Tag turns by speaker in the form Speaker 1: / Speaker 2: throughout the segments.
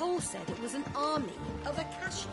Speaker 1: Cole said it was an army of Akashi.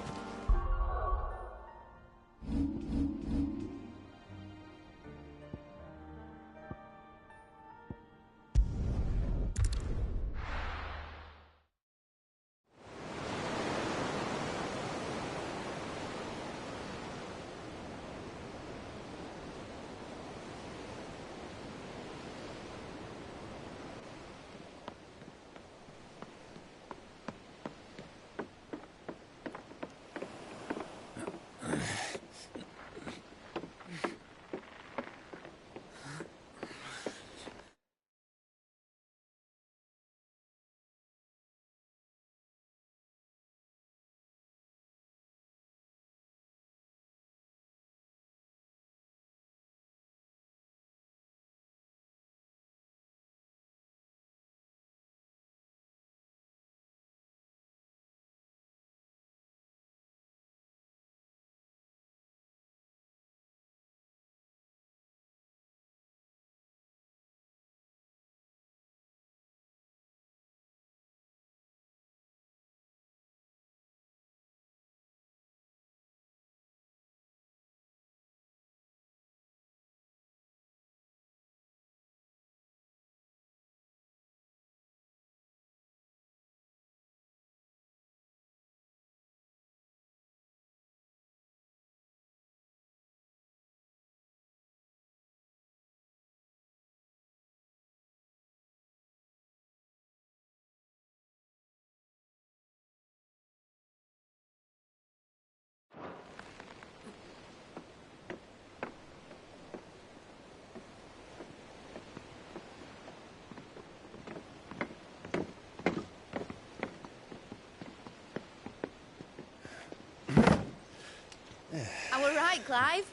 Speaker 2: I were right, Clive.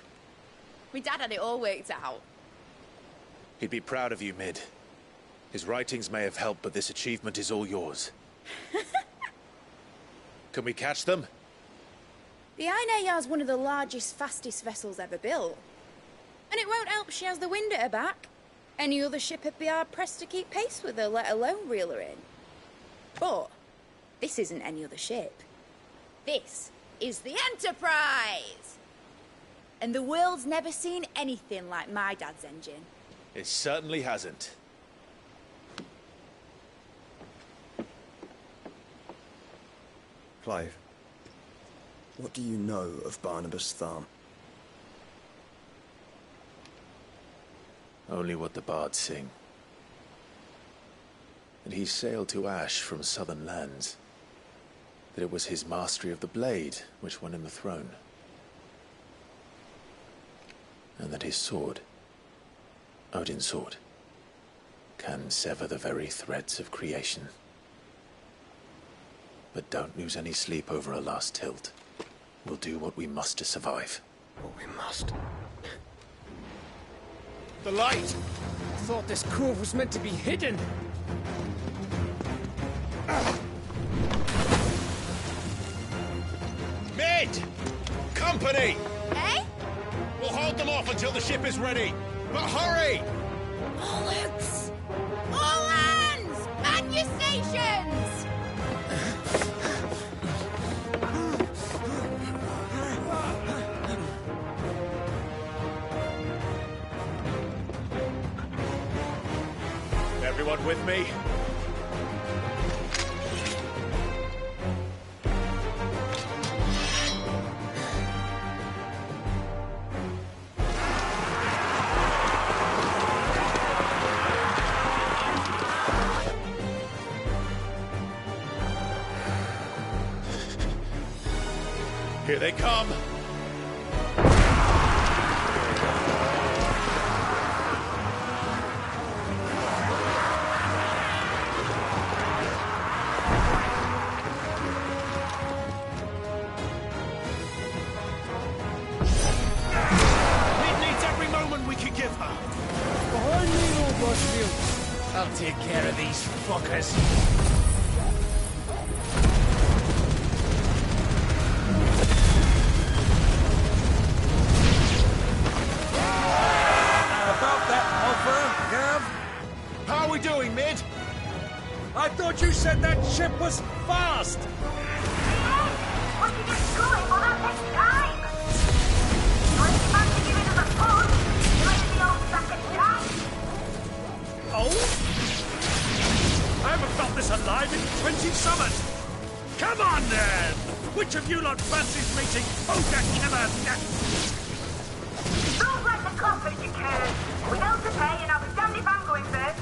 Speaker 2: My dad had it all worked out.
Speaker 3: He'd be proud of you, Mid. His writings may have helped, but this achievement is all yours. Can we catch them?
Speaker 2: The Ainayar's one of the largest, fastest vessels ever built. And it won't help she has the wind at her back. Any other ship would be hard-pressed to keep pace with her, let alone reel her in. But this isn't any other ship. This is the Enterprise! And the world's never seen anything like my dad's engine.
Speaker 3: It certainly hasn't.
Speaker 4: Clive, what do you know of Barnabas Tharm?
Speaker 3: Only what the bards sing. That he sailed to Ash from southern lands. That it was his mastery of the blade which won him the throne. And that his sword, Odin's sword, can sever the very threads of creation. But don't lose any sleep over a last tilt. We'll do what we must to survive.
Speaker 4: What we must.
Speaker 3: The light!
Speaker 5: I thought this cove was meant to be hidden.
Speaker 3: Mid! Company!
Speaker 2: Eh?
Speaker 3: We'll hold them off until the ship is ready. But hurry!
Speaker 2: Bollocks! All hands! Man your stations!
Speaker 3: Everyone with me? Here they come!
Speaker 5: Behind me, Lord Rushfield. I'll take care of these fuckers. About that offer, Gav?
Speaker 3: How are we doing, Mid?
Speaker 5: I thought you said that ship was fast!
Speaker 6: Once you get going, well, that takes time. So if you fancy giving us a push, you ready the old sack of time?
Speaker 5: Oh? I haven't felt this alive in 20 summers! Come on, then! Which of you lot fancies meeting Ogre Killer next?
Speaker 6: Don't let the confidence you can. We know to pay, and I'll be damned if I'm going first.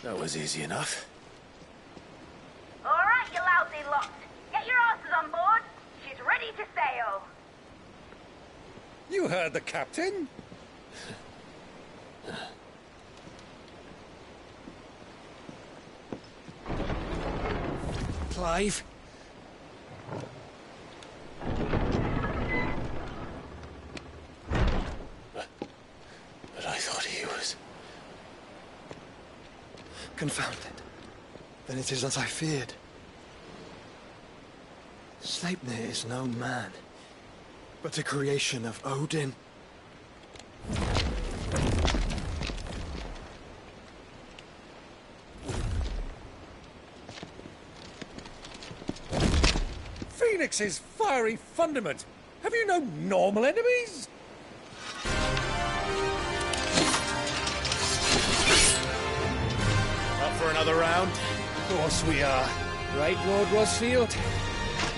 Speaker 3: That was easy enough.
Speaker 6: All right, you lousy lot. Get your asses on board. She's ready to sail.
Speaker 5: You heard the captain. Clive?
Speaker 3: But I thought he was...
Speaker 4: Confounded. Then it is as I feared. Sleipnir is no man, but a creation of Odin.
Speaker 5: Phoenix's fiery fundament. Have you no normal enemies?
Speaker 3: Up for another round?
Speaker 5: Of course we are.
Speaker 7: Right, Lord Rosfield?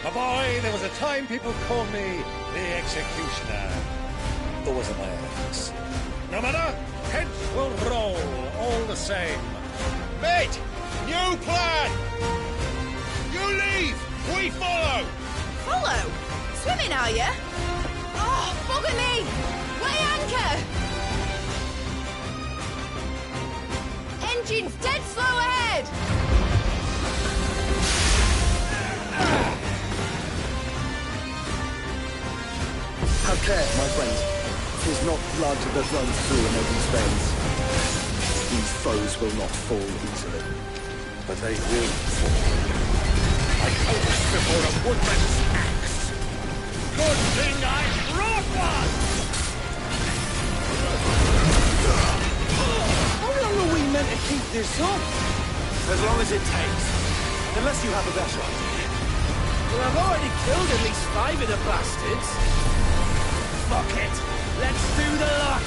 Speaker 5: My boy, there was a time people called me the Executioner. Or was it my ex? No matter, heads will roll all the same.
Speaker 8: Mate, new plan! You leave, we follow!
Speaker 2: Follow? Swimming, are you? Oh, bugger me! Weigh anchor! Engine's dead slow ahead!
Speaker 4: care, my friend. 'Tis not blood that runs through an open's veins. These foes will not fall easily.
Speaker 5: But they will fall. Like oaks before a woodman's axe. Good thing I brought one!
Speaker 4: How long are we meant to keep this up? As long as it takes. Unless you have a better idea.
Speaker 7: Well, I've already killed at least 5 of the bastards.
Speaker 5: Fuck it! Let's do the lot!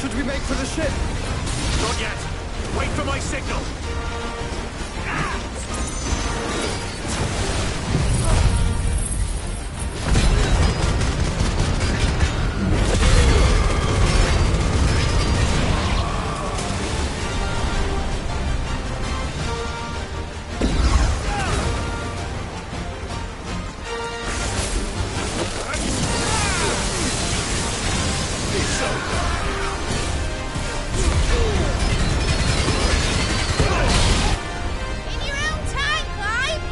Speaker 4: Should we make for the ship?
Speaker 5: Not yet! Wait for my signal!
Speaker 2: In your own time, Clive!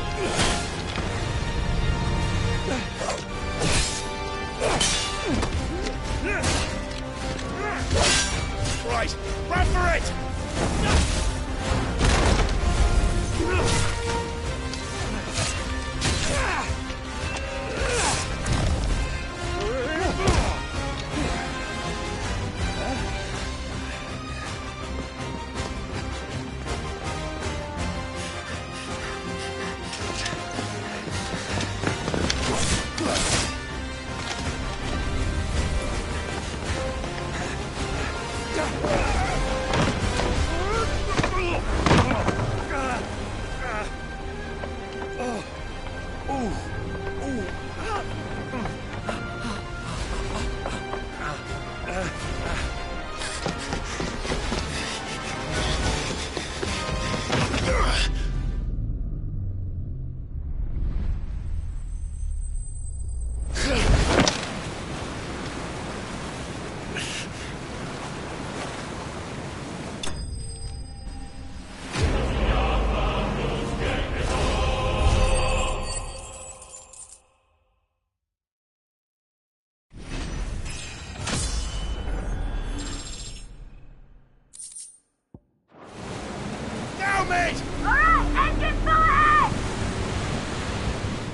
Speaker 5: Right, run for it! Now, mate!
Speaker 6: Alright, engine full ahead!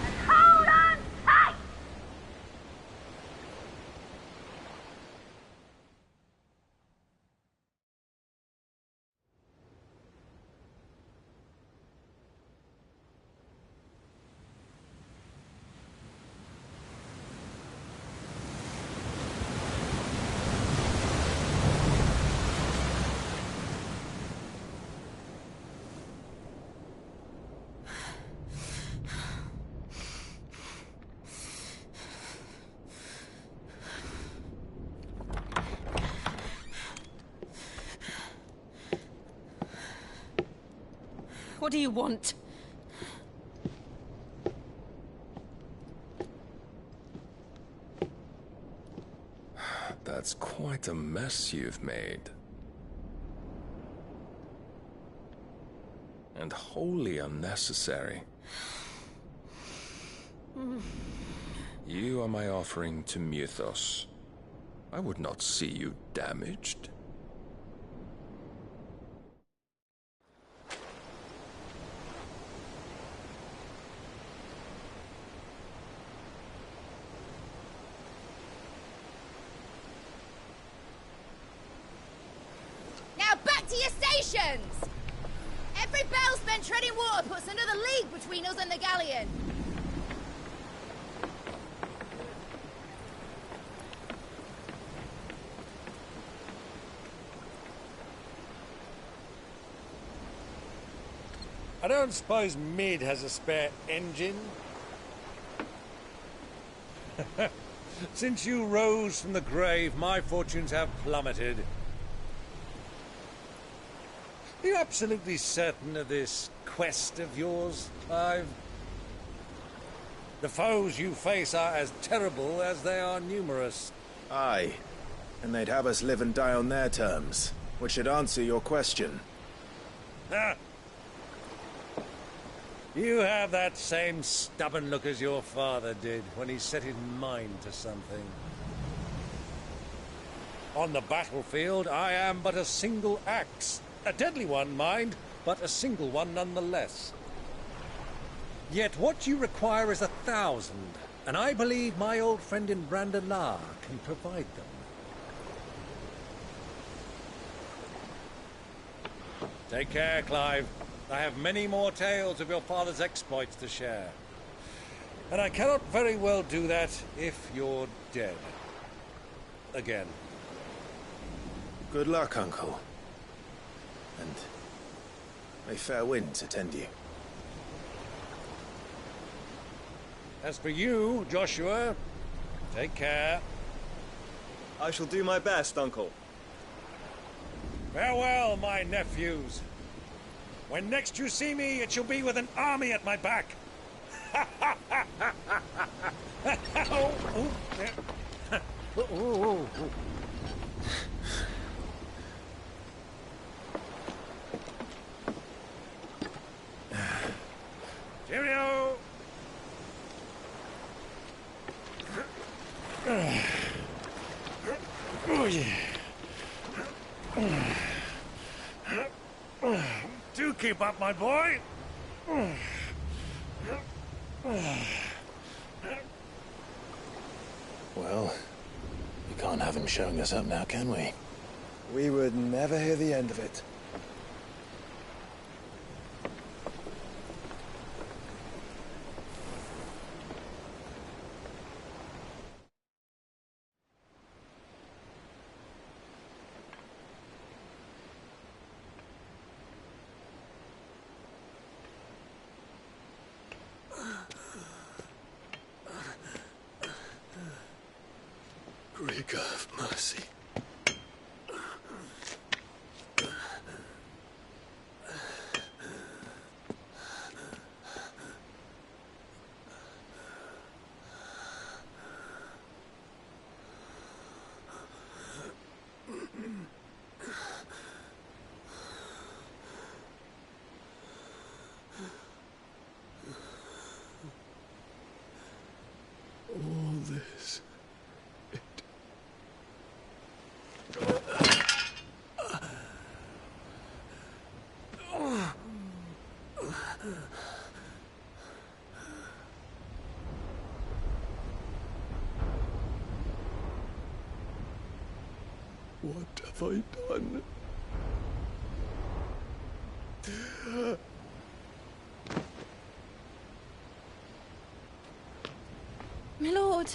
Speaker 6: And hold on tight!
Speaker 1: What do you want?
Speaker 9: That's quite a mess you've made. And wholly unnecessary. You are my offering to Mythos. I would not see you damaged.
Speaker 2: Now back to your stations! Every bell spent treading water puts another league between us and the galleon.
Speaker 5: I don't suppose Mid has a spare engine? Since you rose from the grave, my fortunes have plummeted. Are you absolutely certain of this quest of yours, Clive? The foes you face are as terrible as they are numerous.
Speaker 4: Aye, and they'd have us live and die on their terms, which should answer your question.
Speaker 5: Ha! You have that same stubborn look as your father did when he set his mind to something. On the battlefield, I am but a single axe. A deadly one, mind, but a single one nonetheless. Yet what you require is 1,000, and I believe my old friend in Brandalar can provide them. Take care, Clive. I have many more tales of your father's exploits to share. And I cannot very well do that if you're dead. Again.
Speaker 3: Good luck, Uncle. And may fair winds attend you.
Speaker 5: As for you, Joshua, take care.
Speaker 10: I shall do my best, Uncle.
Speaker 5: Farewell, my nephews. When next you see me, it shall be with an army at my back. Cheerio! Oh, yeah. Do keep up, my boy.
Speaker 3: Well, we can't have him showing us up now, can we?
Speaker 4: We would never hear the end of it.
Speaker 3: Rigor of mercy. All this. What have I done?
Speaker 2: My lord.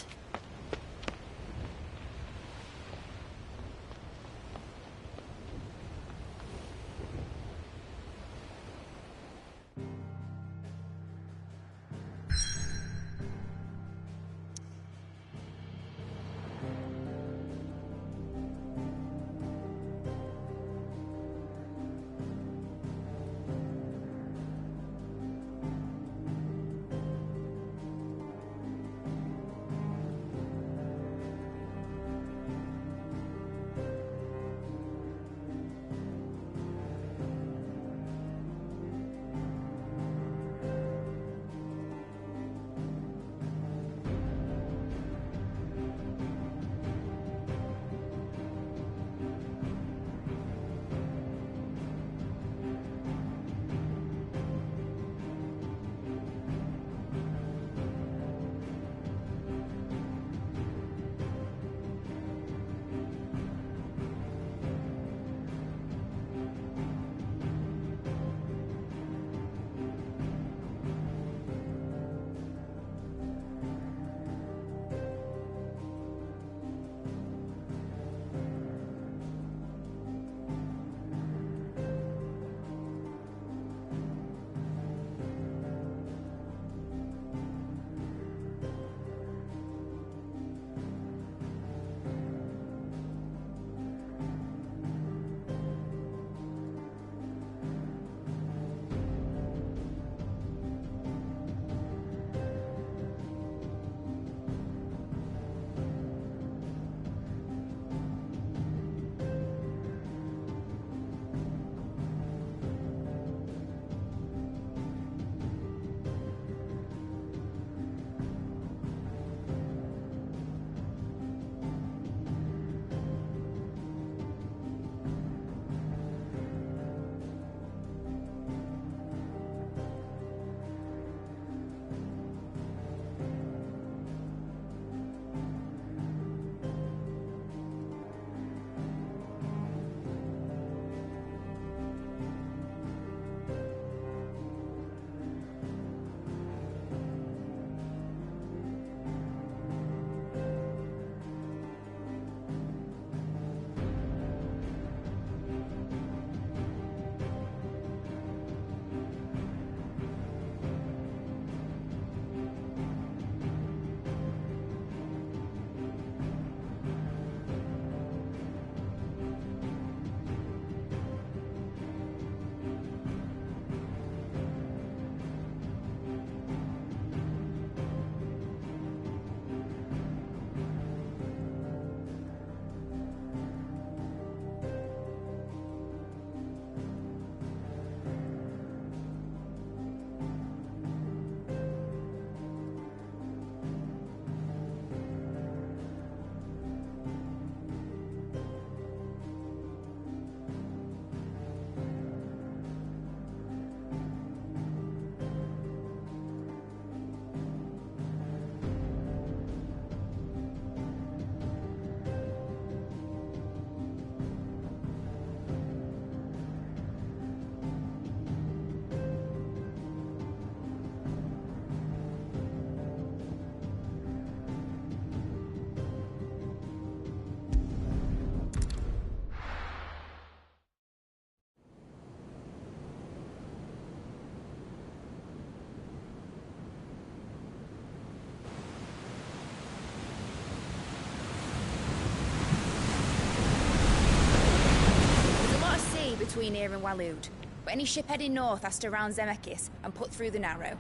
Speaker 2: between here and Waloed. But any ship heading north has to round Zemeckis and put through the Narrow.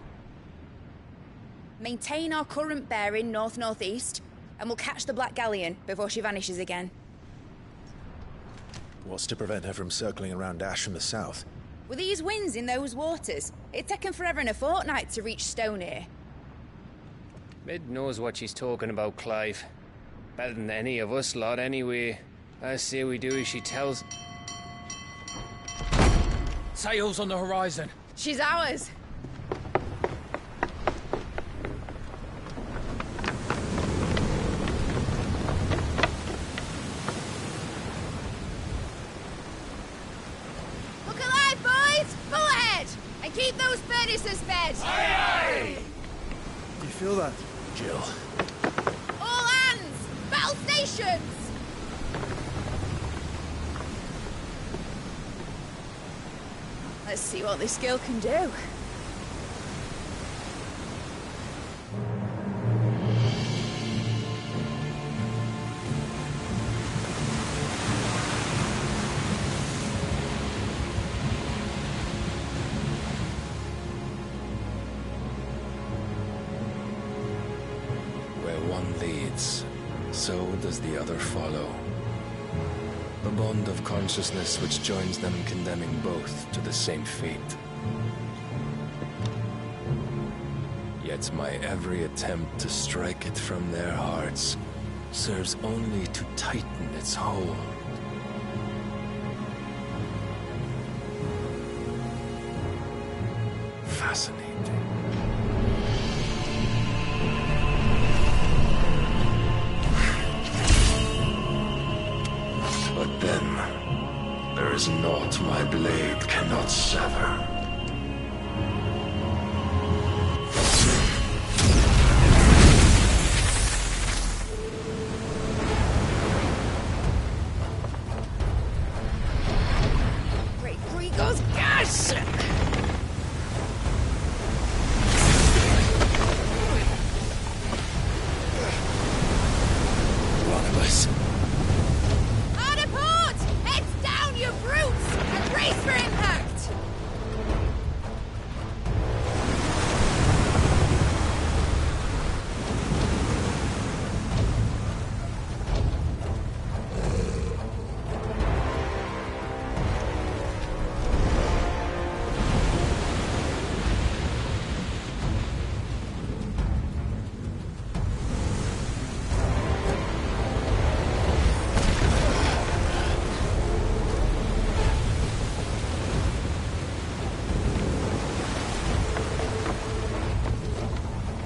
Speaker 2: Maintain our current bearing north-northeast, and we'll catch the Black Galleon before she vanishes again.
Speaker 3: What's to prevent her from circling around Ash from the south?
Speaker 2: With these winds in those waters, it'd taken forever and a fortnight to reach Stonehere.
Speaker 7: Mid knows what she's talking about, Clive. Better than any of us lot, anyway. I say we do as she tells.
Speaker 5: Sails on the horizon.
Speaker 2: She's ours. Look alive, boys! Full ahead! And keep those furnaces fed!
Speaker 5: Aye, aye!
Speaker 4: Do you feel that?
Speaker 3: Jill.
Speaker 2: All hands! Battle stations! Let's see what this girl can do.
Speaker 9: Where one leads, so does the other follow. The bond of consciousness which joins them condemning both to the same fate. Yet my every attempt to strike it from their hearts serves only to tighten its hold. Fascinating. But then, there is naught my blade cannot sever.
Speaker 2: Great Grigor's gas!
Speaker 3: One of us.
Speaker 2: Hard a port! Heads down, you brutes! And brace for impact!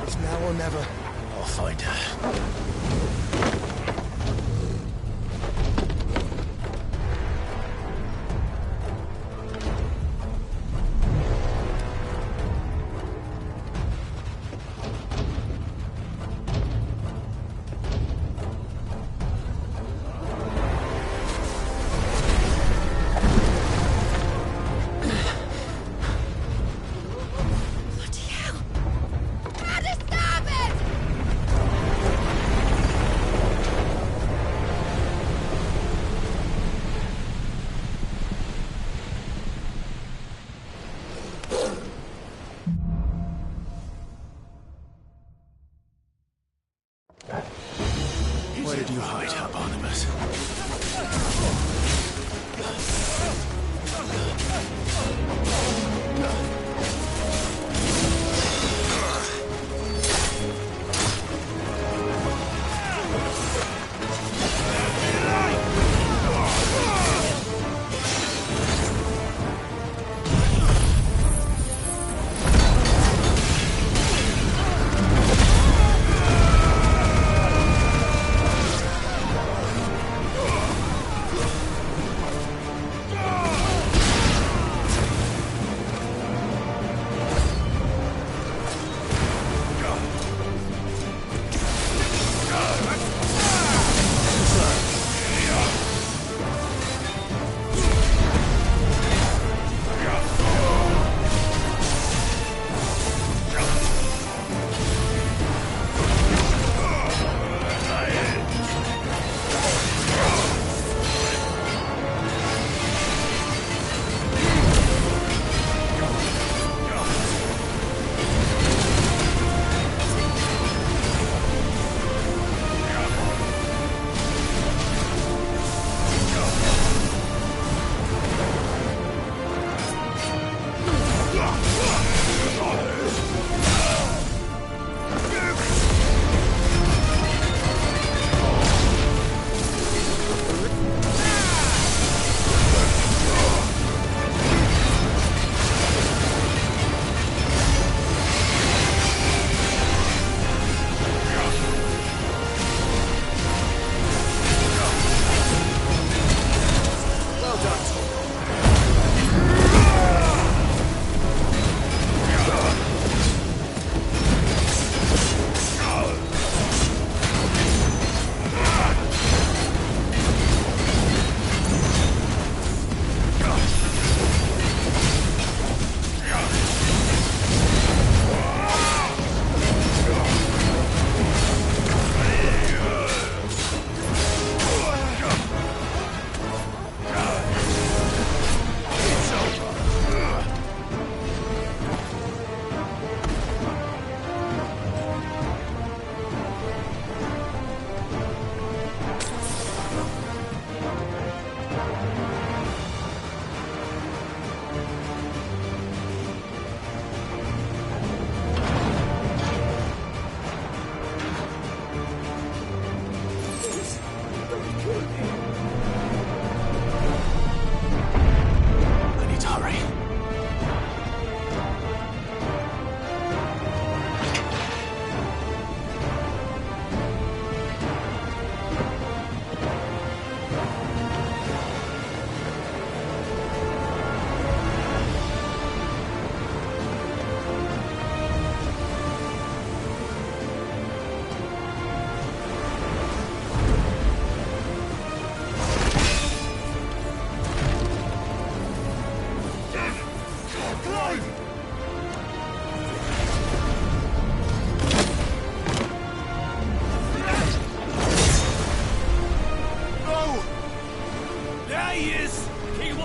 Speaker 4: It's now or never.
Speaker 3: I'll find her.
Speaker 2: Bloody hell! Hard a starboard!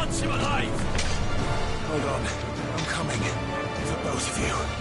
Speaker 5: wants him alive!
Speaker 9: Hold on. I'm coming. For both of you.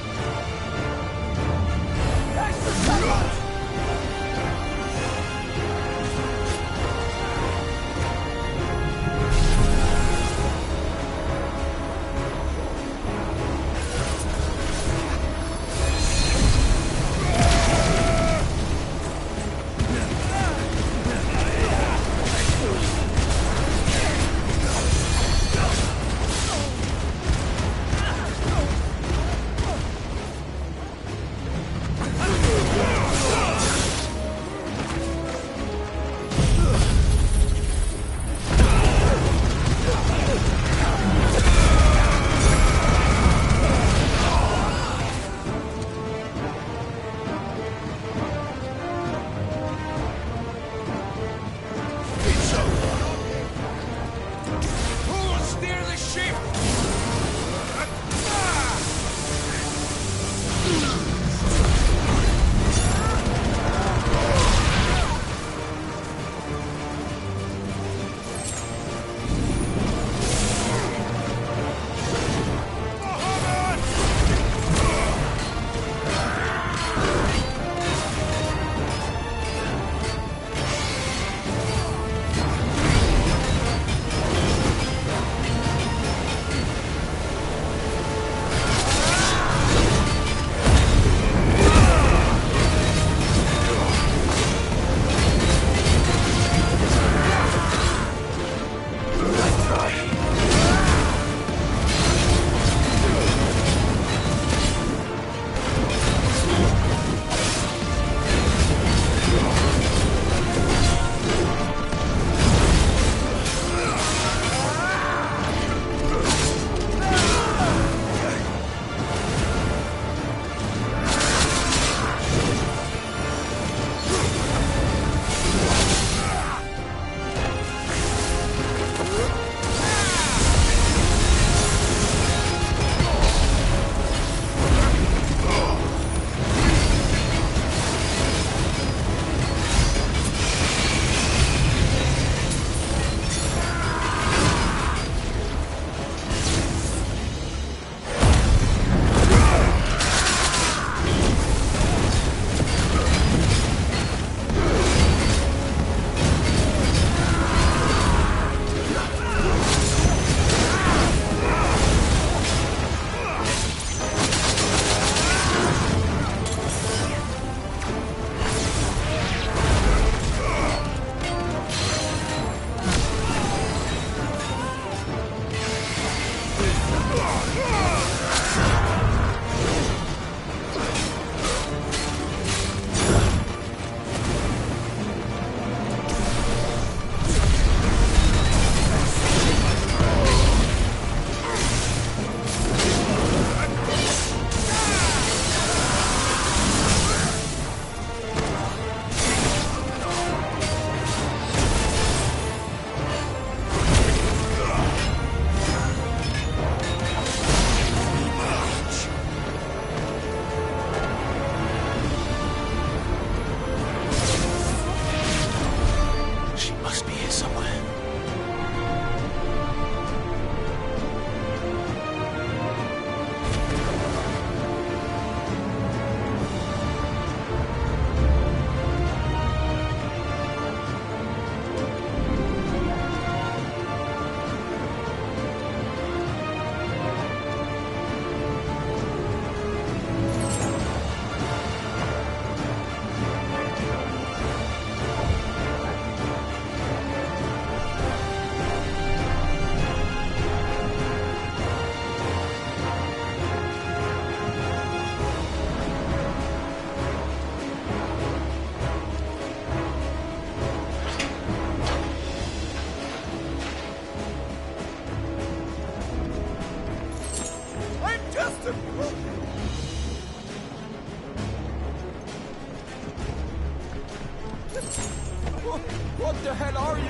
Speaker 4: What the hell are you?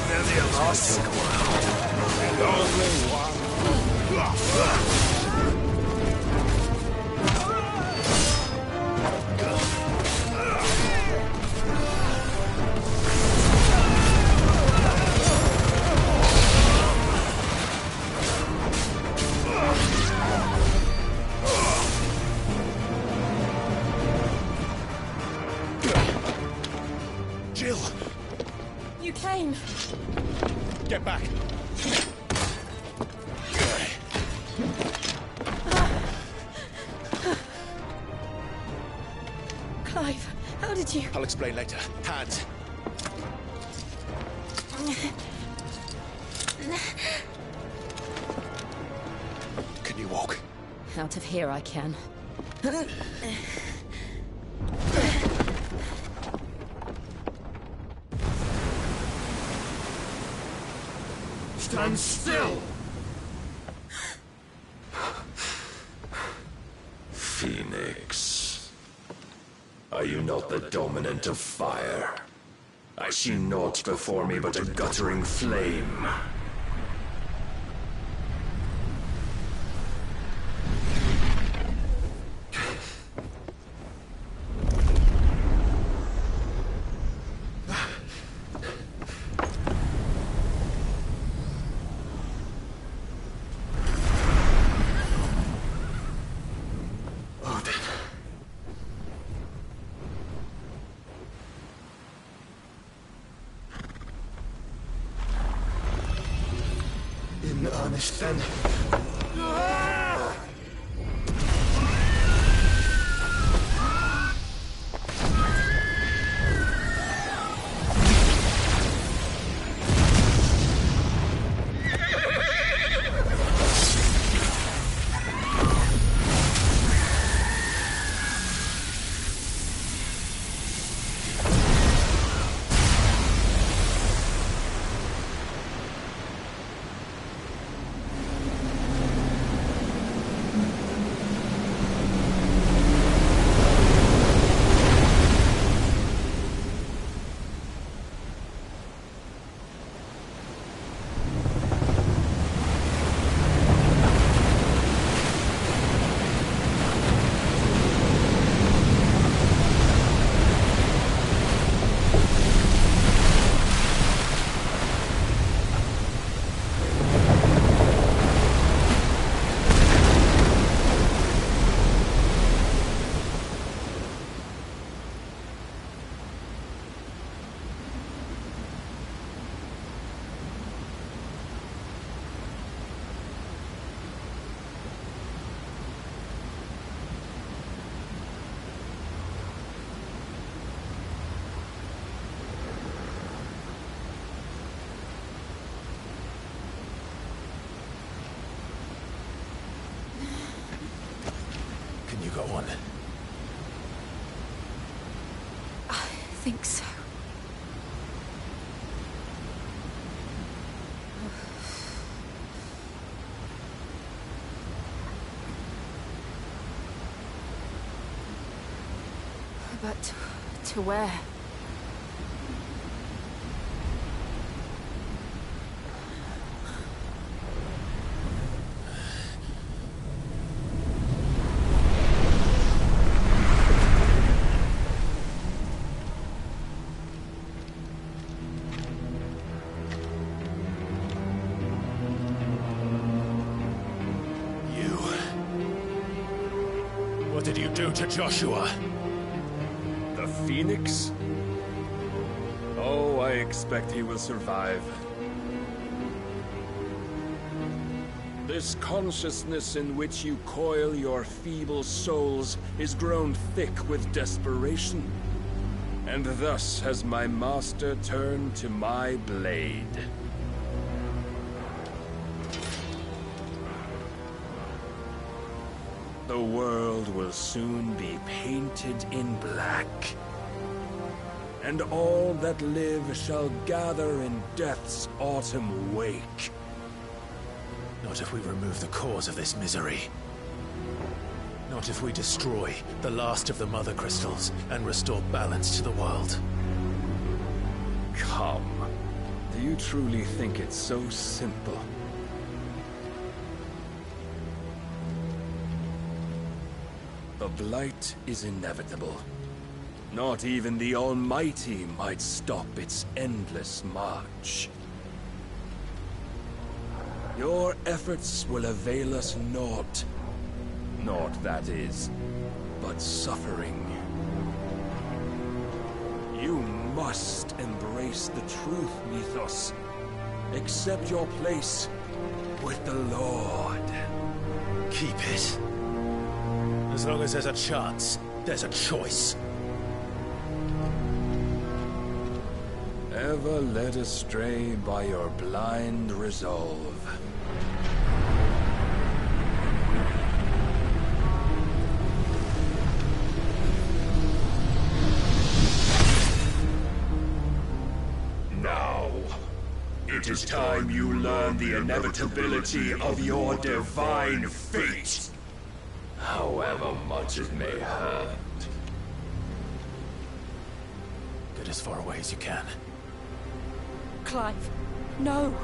Speaker 5: They're the lost and only one.
Speaker 11: You came.
Speaker 8: Get back!
Speaker 11: Clive, how did you...
Speaker 3: I'll explain later. Hands. Can you walk?
Speaker 11: Out of here I can.
Speaker 5: Stand still!
Speaker 9: Phoenix. Are you not the dominant of fire? I see naught before me but a guttering flame.
Speaker 8: In earnest, then.
Speaker 3: Can you go on?
Speaker 11: I think so. But to where?
Speaker 3: What did you do to Joshua?
Speaker 9: The Phoenix? Oh, I expect he will survive. This consciousness in which you coil your feeble souls is grown thick with desperation. And thus has my master turned to my blade. The world will soon be painted in black. And all that live shall gather in death's autumn wake.
Speaker 3: Not if we remove the cause of this misery. Not if we destroy the last of the Mother Crystals and restore balance to the world.
Speaker 9: Come. Do you truly think it's so simple? The Blight is inevitable. Not even the Almighty might stop its endless march. Your efforts will avail us naught. Naught, that is, but suffering. You must embrace face the truth, Mythos. Accept your place with the Lord.
Speaker 3: Keep it. As long as there's a chance, there's a choice.
Speaker 9: Ever led astray by your blind resolve.
Speaker 5: Now, it is time you learn the inevitability of your divine fate. However much it may hurt.
Speaker 3: Get as far away as you can.
Speaker 11: Clive, no.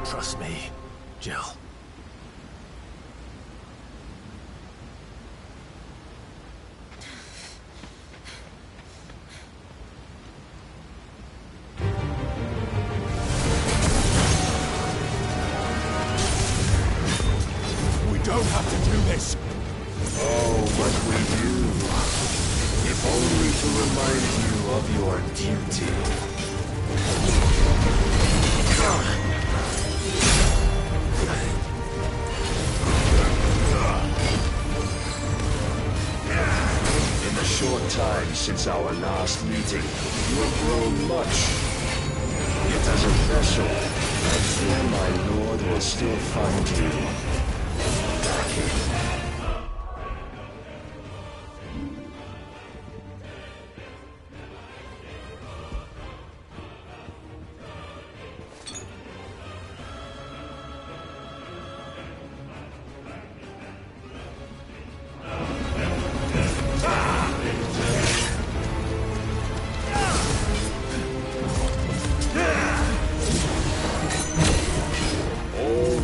Speaker 3: Trust me, Jill.
Speaker 5: We don't have to do this. Oh, but we do. If only to remind you of your duty. In the short time since our last meeting, you have grown much. Yet as a vessel, I fear my lord will still find you lacking.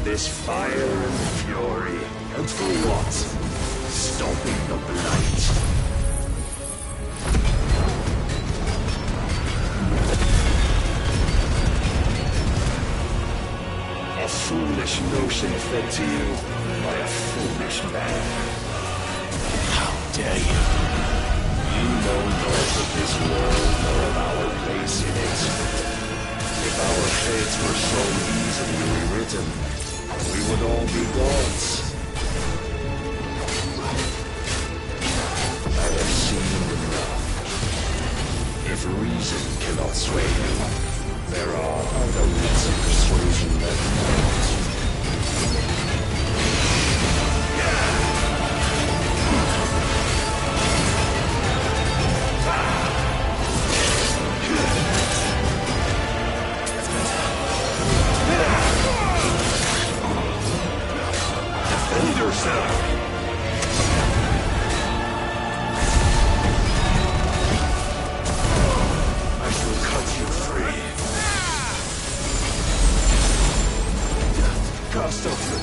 Speaker 5: This fire and fury, and for what? Stopping the blight. A foolish notion fed to you by a foolish man.
Speaker 3: How dare you?
Speaker 5: You know naught of this world nor of our place in it. If our fates were so easily rewritten, we would all be gods. I have seen enough. If reason cannot sway you, there are other means of persuasion that might. Defend yourself! I shall cut you free. Cast off the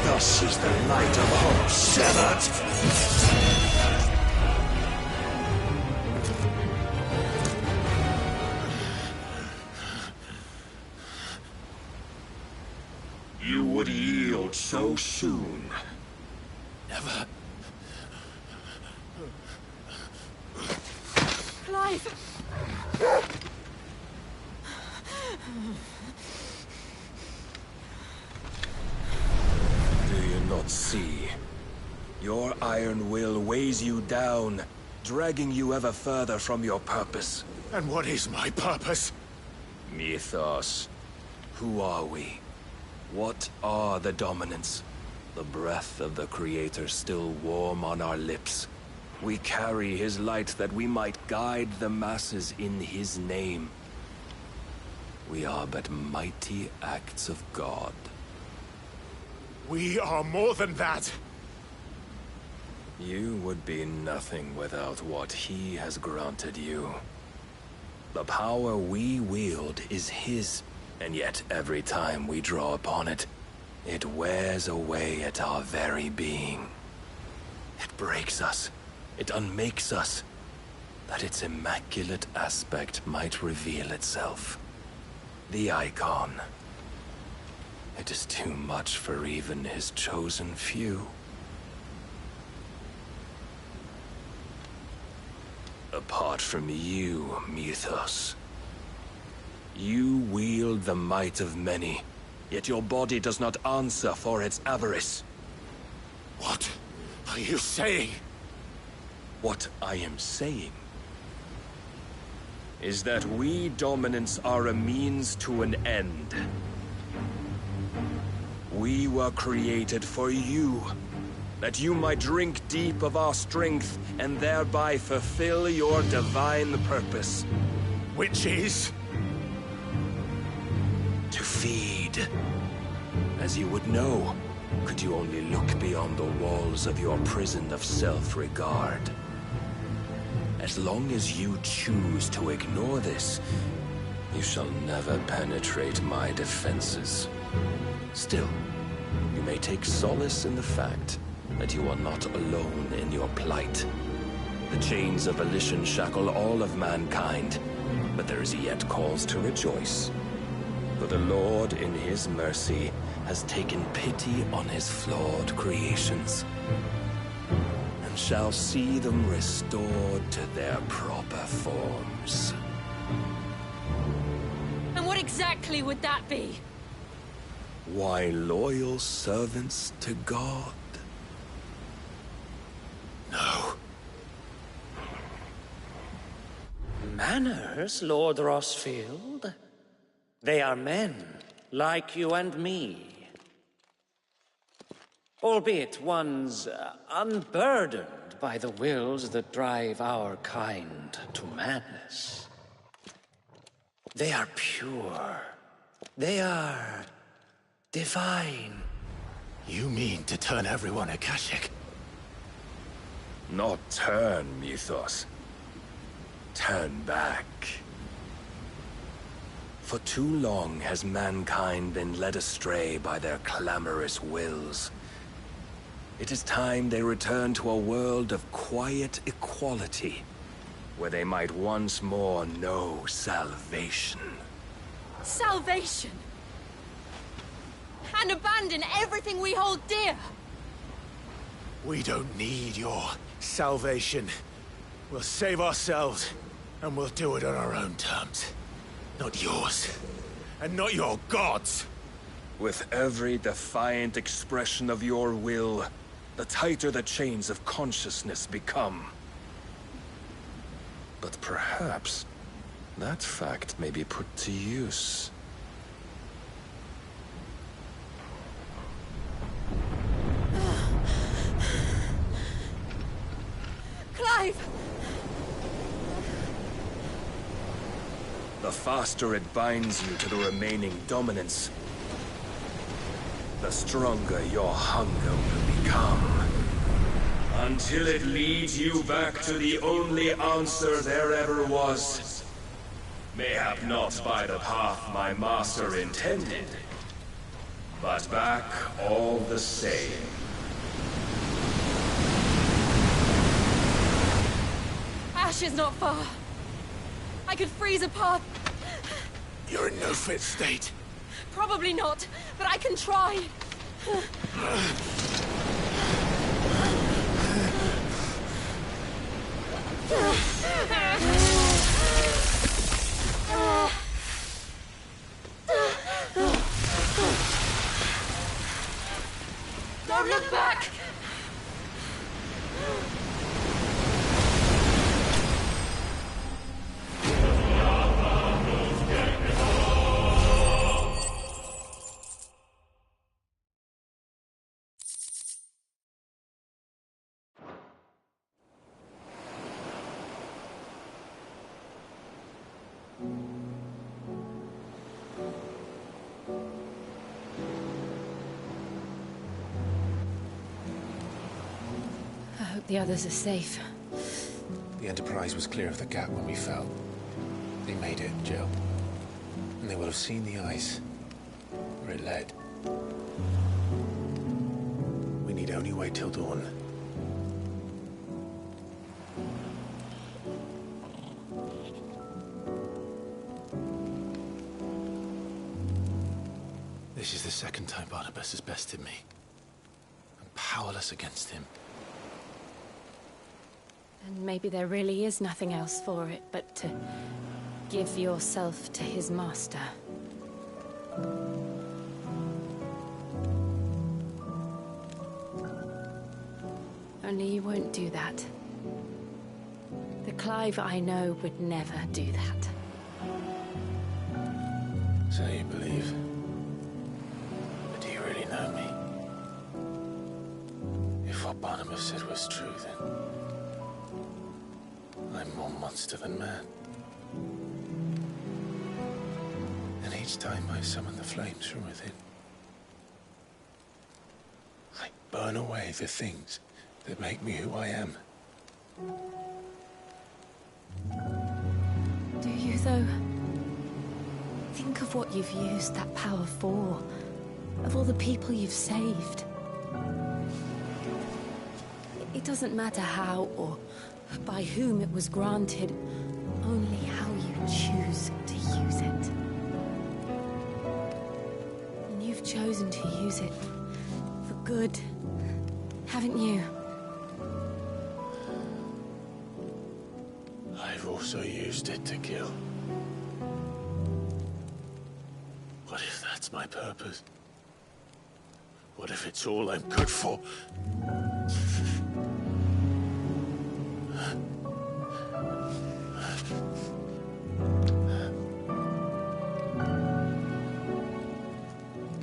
Speaker 5: Thus is the light of hope severed. You would yield so soon.
Speaker 3: Never.
Speaker 11: Clive!
Speaker 9: Not see. Your iron will weighs you down, dragging you ever further from your purpose.
Speaker 3: And what is my purpose?
Speaker 9: Mythos. Who are we? What are the dominants? The breath of the Creator still warm on our lips. We carry his light that we might guide the masses in his name. We are but mighty acts of God.
Speaker 3: We are more than that.
Speaker 9: You would be nothing without what he has granted you. The power we wield is his, and yet every time we draw upon it, it wears away at our very being. It breaks us. It unmakes us, that its immaculate aspect might reveal itself. The icon. It is too much for even his chosen few. Apart from you, Mythos. You wield the might of many, yet your body does not answer for its avarice.
Speaker 8: What are you saying?
Speaker 9: What I am saying is that we dominants are a means to an end. We were created for you, that you might drink deep of our strength and thereby fulfill your divine purpose.
Speaker 8: Which is?
Speaker 9: To feed. As you would know, could you only look beyond the walls of your prison of self-regard. As long as you choose to ignore this, you shall never penetrate my defenses. Still, you may take solace in the fact that you are not alone in your plight. The chains of volition shackle all of mankind, but there is yet cause to rejoice. For the Lord, in his mercy, has taken pity on his flawed creations, and shall see them restored to their proper forms.
Speaker 11: And what exactly would that be?
Speaker 9: Why, loyal servants to God.
Speaker 8: No.
Speaker 12: Manners, Lord Rossfield? They are men, like you and me. Albeit ones unburdened by the wills that drive our kind to madness. They are pure. They are divine.
Speaker 3: You mean to turn everyone Akashic?
Speaker 9: Not turn, Mythos. Turn back. For too long has mankind been led astray by their clamorous wills. It is time they return to a world of quiet equality, where they might once more know salvation.
Speaker 11: Salvation! And abandon everything we hold dear!
Speaker 3: We don't need your salvation. We'll save ourselves, and we'll do it on our own terms. Not yours, and not your gods!
Speaker 9: With every defiant expression of your will, the tighter the chains of consciousness become. But perhaps that fact may be put to use.
Speaker 11: Clive!
Speaker 9: The faster it binds you to the remaining dominance, the stronger your hunger will become. Until it leads you back to the only answer there ever was. Mayhap not by the path my master intended, but back all the same.
Speaker 11: Ash is not far. I could freeze a path.
Speaker 3: You're in no fit state.
Speaker 11: Probably not, but I can try. Don't look back!
Speaker 2: I hope the others are safe.
Speaker 3: The Enterprise was clear of the gap when we fell. They made it, Jill. And they will have seen the ice where it led. We need only wait till dawn. This is the second time Barnabas has bested me. I'm powerless against him.
Speaker 11: And maybe there really is nothing else for it but to give yourself to his master. Only you won't do that. The Clive I know would never do that.
Speaker 3: So you believe? But do you really know me? If what Barnabas said was true, then I'm more monster than man. And each time I summon the flames from within, I burn away the things that make me who I am.
Speaker 11: Do you, though? Think of what you've used that power for. Of all the people you've saved. It doesn't matter how or by whom it was granted, only how you choose to use it. And you've chosen to use it for good, haven't you?
Speaker 3: I've also used it to kill. What if that's my purpose? What if it's all I'm good for?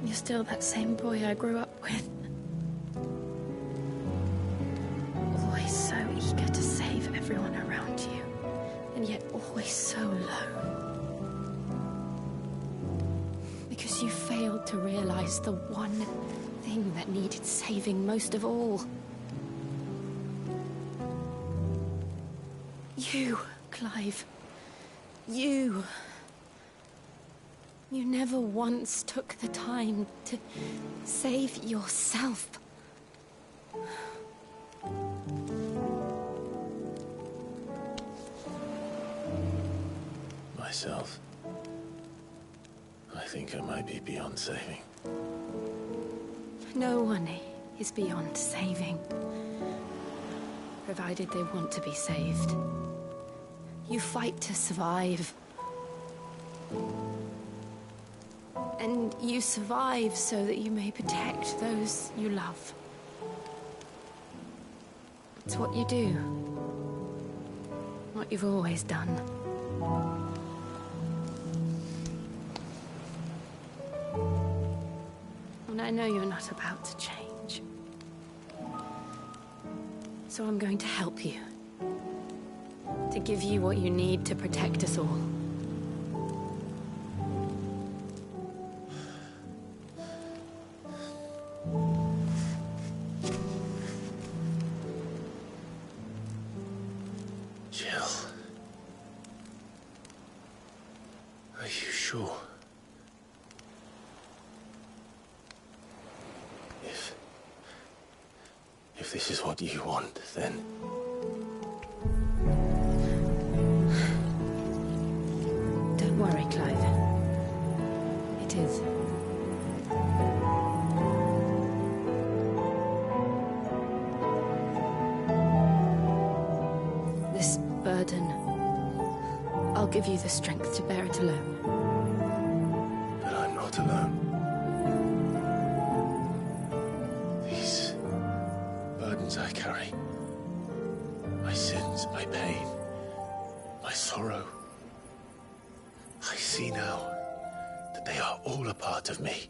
Speaker 11: You're still that same boy I grew up with. Always so eager to save everyone around you, and yet always so low. Because you failed to realize the one thing that needed saving most of all. You, Clive. You. You never once took the time to save yourself.
Speaker 3: Myself? I think I might be beyond saving.
Speaker 11: No one is beyond saving. Provided they want to be saved. You fight to survive. And you survive so that you may protect those you love. It's what you do. What you've always done. And I know you're not about to change. So I'm going to help you. To give you what you need to protect us all.
Speaker 3: Jill. Are you sure? If this is what you want, then...
Speaker 11: Don't worry, Clive. It is. This burden, I'll give you the strength to bear it alone.
Speaker 3: But I'm not alone. These burdens I carry, my sins, my pain, my sorrow, I see now that they are all a part of me.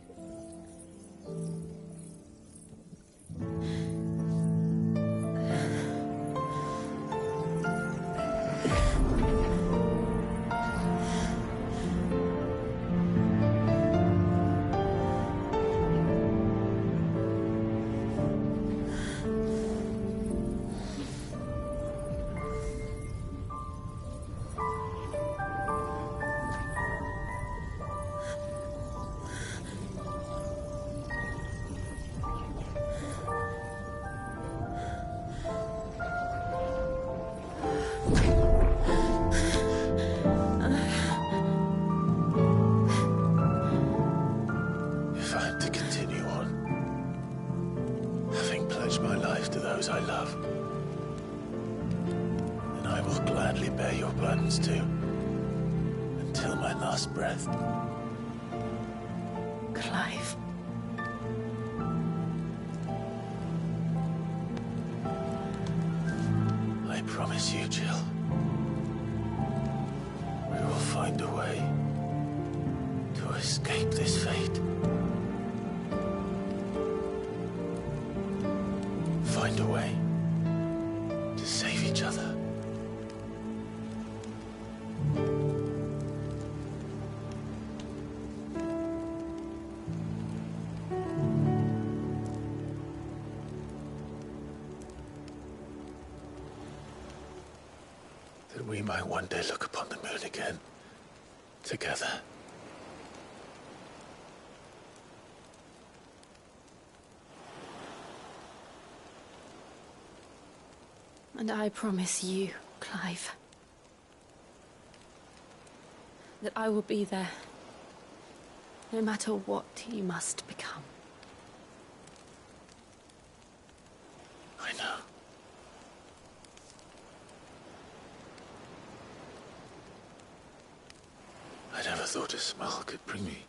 Speaker 3: those I love. And I will gladly bear your burdens too, until my last breath.
Speaker 11: Clive.
Speaker 3: I promise you, Jill. We will find a way to escape this fate. Find a way to save each other. That we might one day look upon the moon again, together.
Speaker 11: And I promise you, Clive, that I will be there, no matter what you must become.
Speaker 3: I know. I never thought a smile could bring me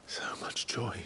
Speaker 3: so much joy.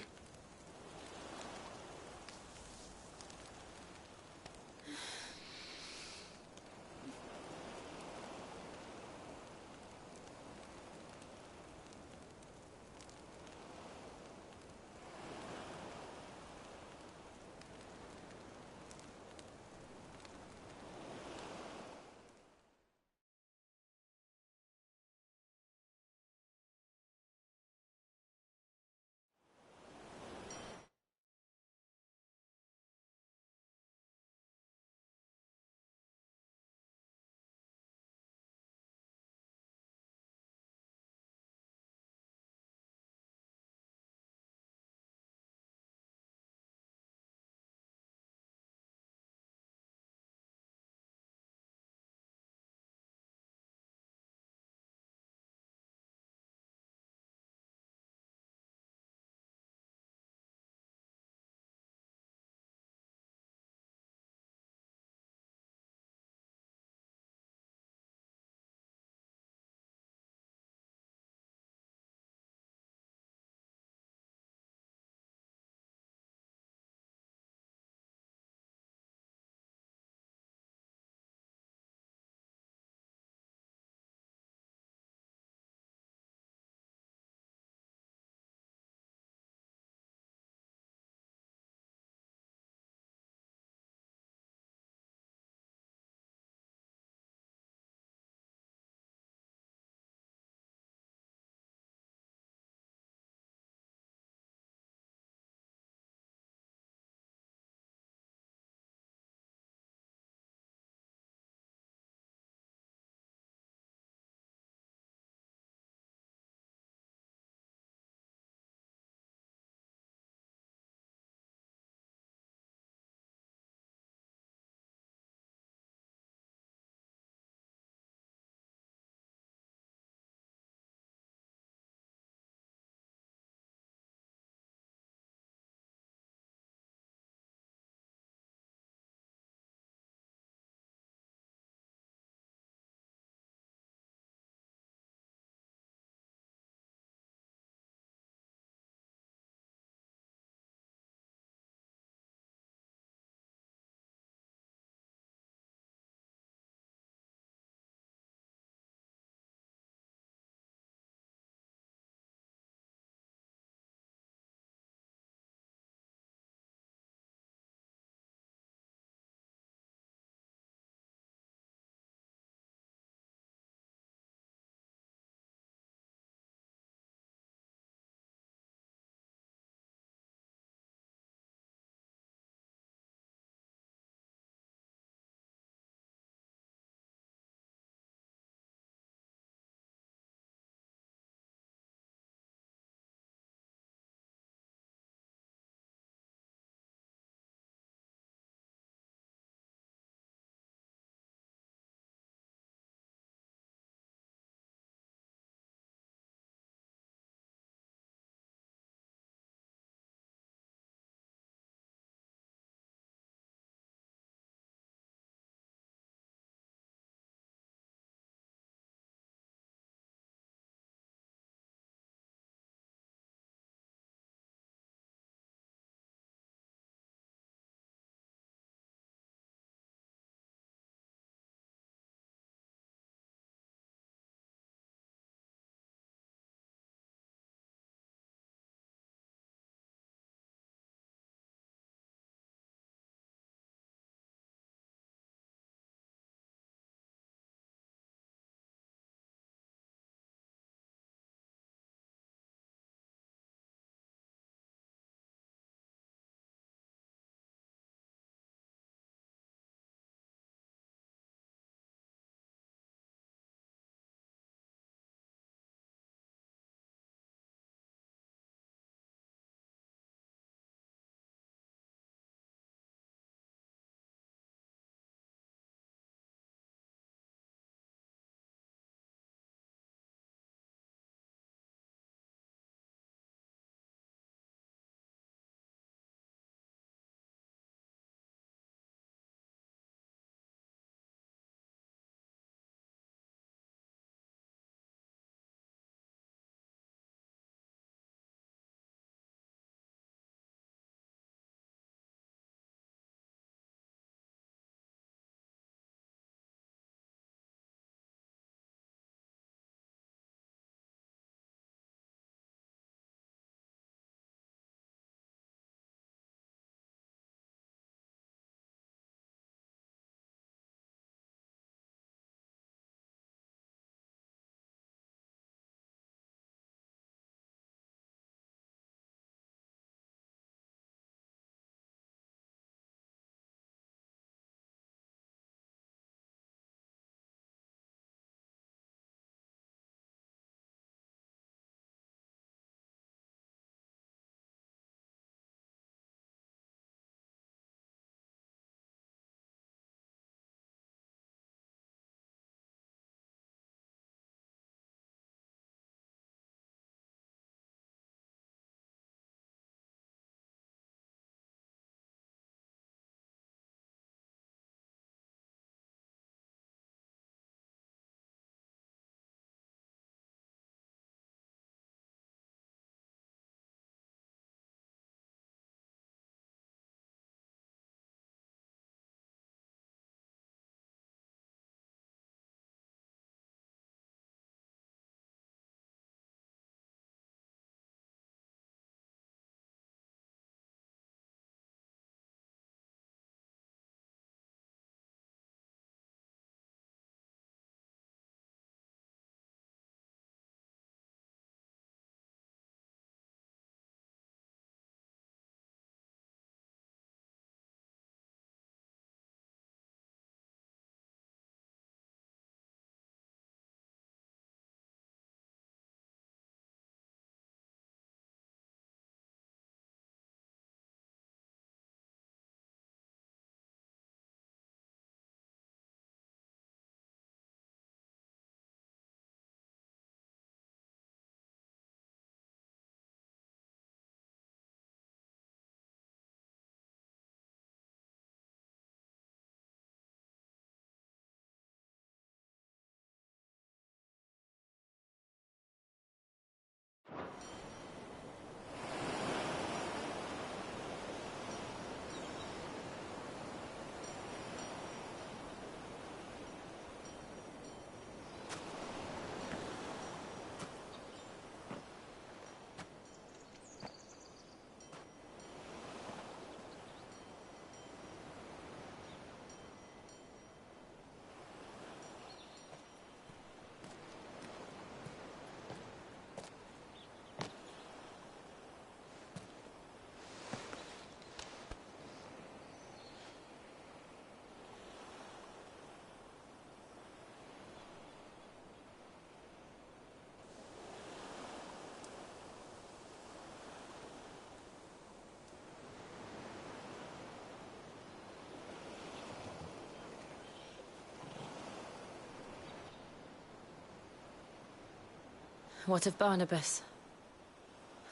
Speaker 11: What of Barnabas?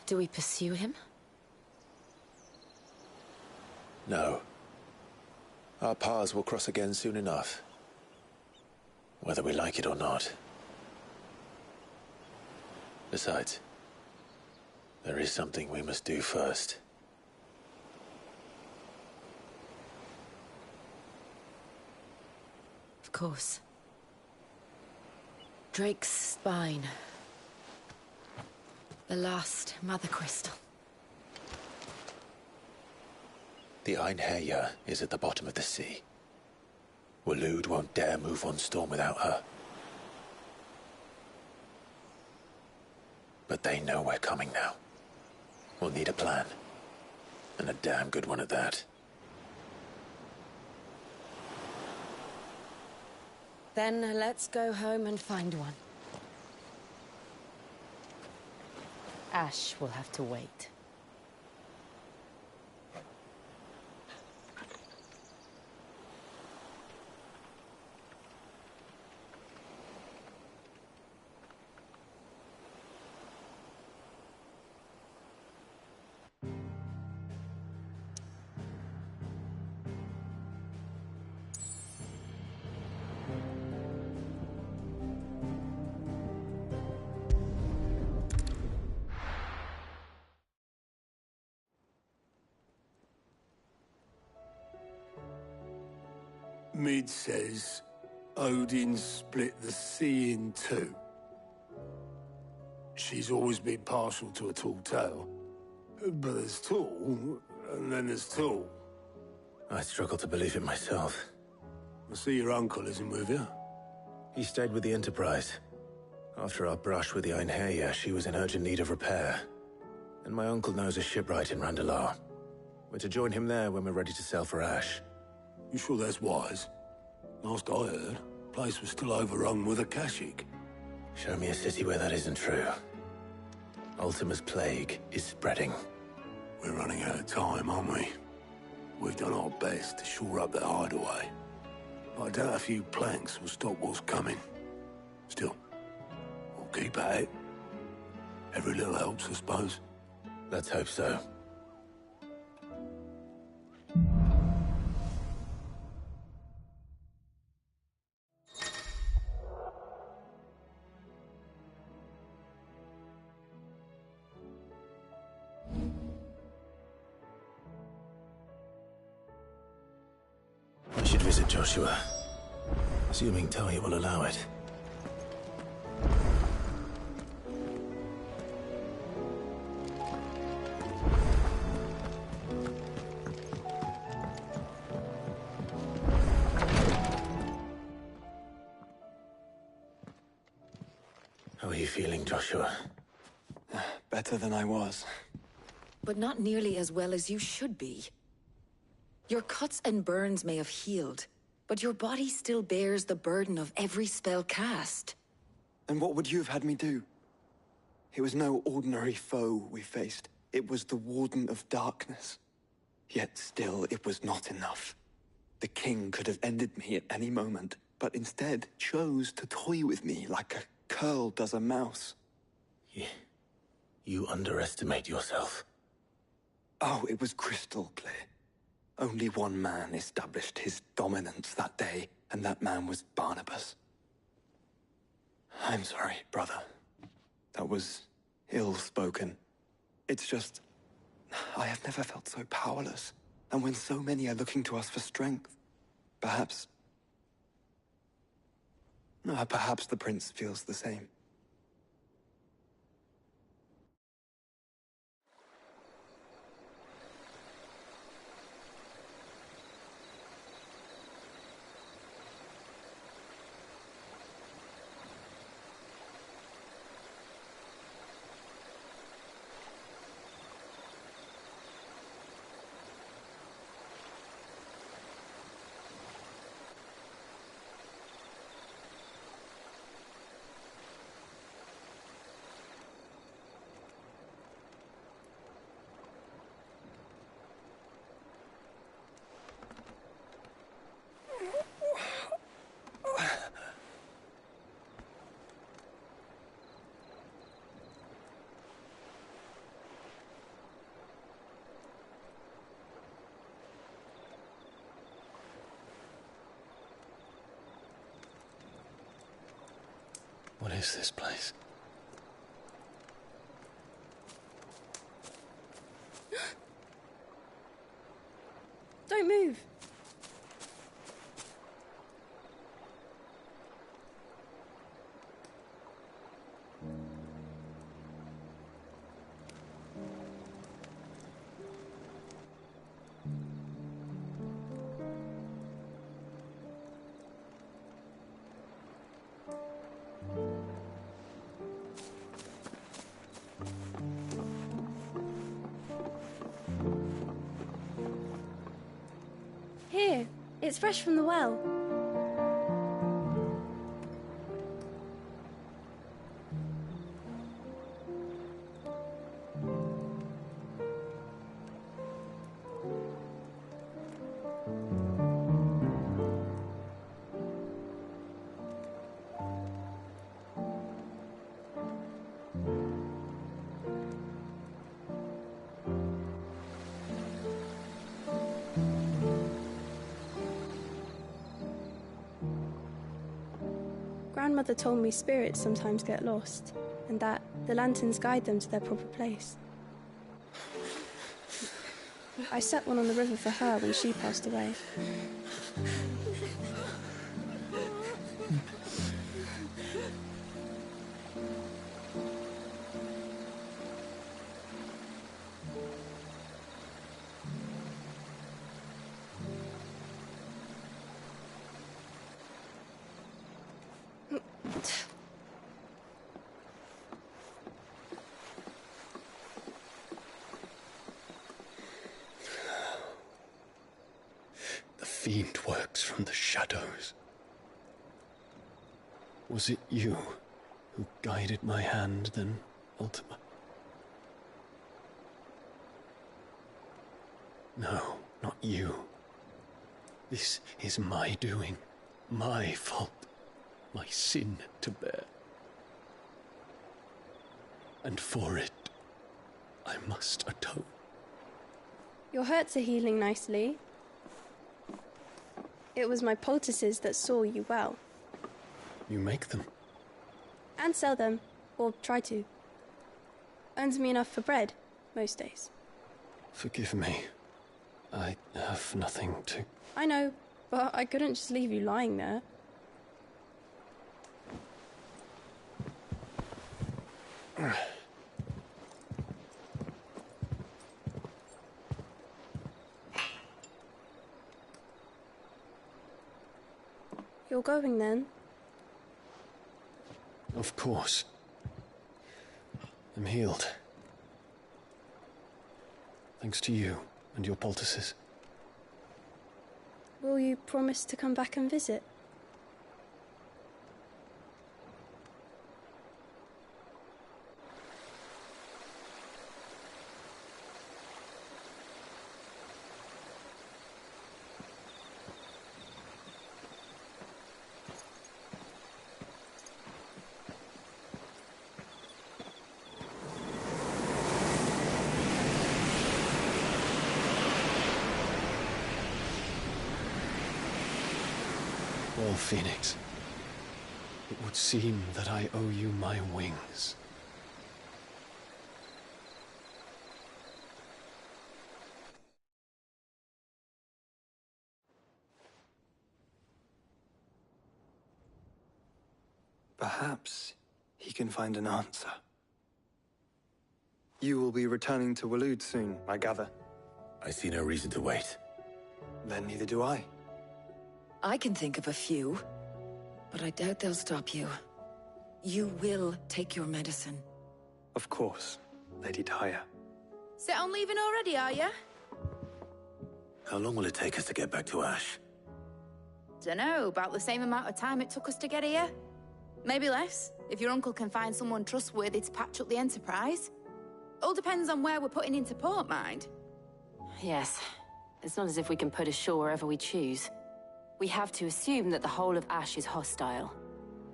Speaker 11: Do we pursue him?
Speaker 3: No. Our paths will cross again soon enough. Whether we like it or not. Besides, there is something we must do first.
Speaker 11: Of course. Drake's spine. The last Mother Crystal.
Speaker 3: The Einherja is at the bottom of the sea. Waloed won't dare move on Storm without her. But they know we're coming now. We'll need a plan. And a damn good one at that.
Speaker 11: Then let's go home and find one. Ash will have to wait.
Speaker 13: Mid says Odin split the sea in two. She's always been partial to a tall tale. But there's tall, and then there's tall.
Speaker 3: I struggle to believe it myself.
Speaker 13: I see your uncle isn't with you.
Speaker 3: He stayed with the Enterprise. After our brush with the Einherja, she was in urgent need of repair. And my uncle knows a shipwright in Randalar. We're to join him there when we're ready to sail for Ash.
Speaker 13: You sure that's wise? Last I heard, the place was still overrun with Akashic.
Speaker 3: Show me a city where that isn't true. Ultima's plague is spreading.
Speaker 13: We're running out of time, aren't we? We've done our best to shore up that hideaway. But I doubt a few planks will stop what's coming. Still, we'll keep at it. Every little helps, I suppose.
Speaker 3: Let's hope so. I should visit Joshua, assuming Tali will allow it. How are you feeling, Joshua?
Speaker 14: Better than I was.
Speaker 15: But not nearly as well as you should be. Your cuts and burns may have healed, but your body still bears the burden of every spell cast.
Speaker 14: And what would you have had me do? It was no ordinary foe we faced. It was the Warden of Darkness. Yet still, it was not enough. The king could have ended me at any moment, but instead chose to toy with me like a curl does a mouse.
Speaker 3: You underestimate yourself.
Speaker 14: Oh, it was crystal clear. Only one man established his dominance that day, and that man was Barnabas. I'm sorry, brother. That was ill-spoken. It's just, I have never felt so powerless. And when so many are looking to us for strength, perhaps the prince feels the same.
Speaker 13: is this place?
Speaker 2: Don't move. Here, it's fresh from the well. Grandmother told me spirits sometimes get lost, and that the lanterns guide them to their proper place. I set one on the river for her when she passed away.
Speaker 13: The fiend works from the shadows. Was it you who guided my hand then, Ultima? No, not you. This is my doing, my fault, my sin to bear. And for it, I must atone.
Speaker 2: Your hurts are healing nicely. It was my poultices that saw you well.
Speaker 13: You make them?
Speaker 2: And sell them, or try to. Earns me enough for bread, most days.
Speaker 13: Forgive me. I have nothing to...
Speaker 2: I know, but I couldn't just leave you lying there. You're going then?
Speaker 13: Of course. I'm healed. Thanks to you and your poultices.
Speaker 2: Will you promise to come back and visit?
Speaker 13: Well, Phoenix, it would seem that I owe you my wings.
Speaker 14: Perhaps he can find an answer. You will be returning to Waloed soon, I gather.
Speaker 8: I see no reason to wait.
Speaker 14: Then neither do I.
Speaker 15: I can think of a few, but I doubt they'll stop you. You will take your medicine.
Speaker 14: Of course, Lady Tyre.
Speaker 2: Set on leaving already, are ya?
Speaker 8: How long will it take us to get back to Ash?
Speaker 2: Dunno, about the same amount of time it took us to get here. Maybe less, if your uncle can find someone trustworthy to patch up the Enterprise. All depends on where we're putting into port, mind.
Speaker 11: Yes. It's not as if we can put ashore wherever we choose. We have to assume that the whole of Ash is hostile,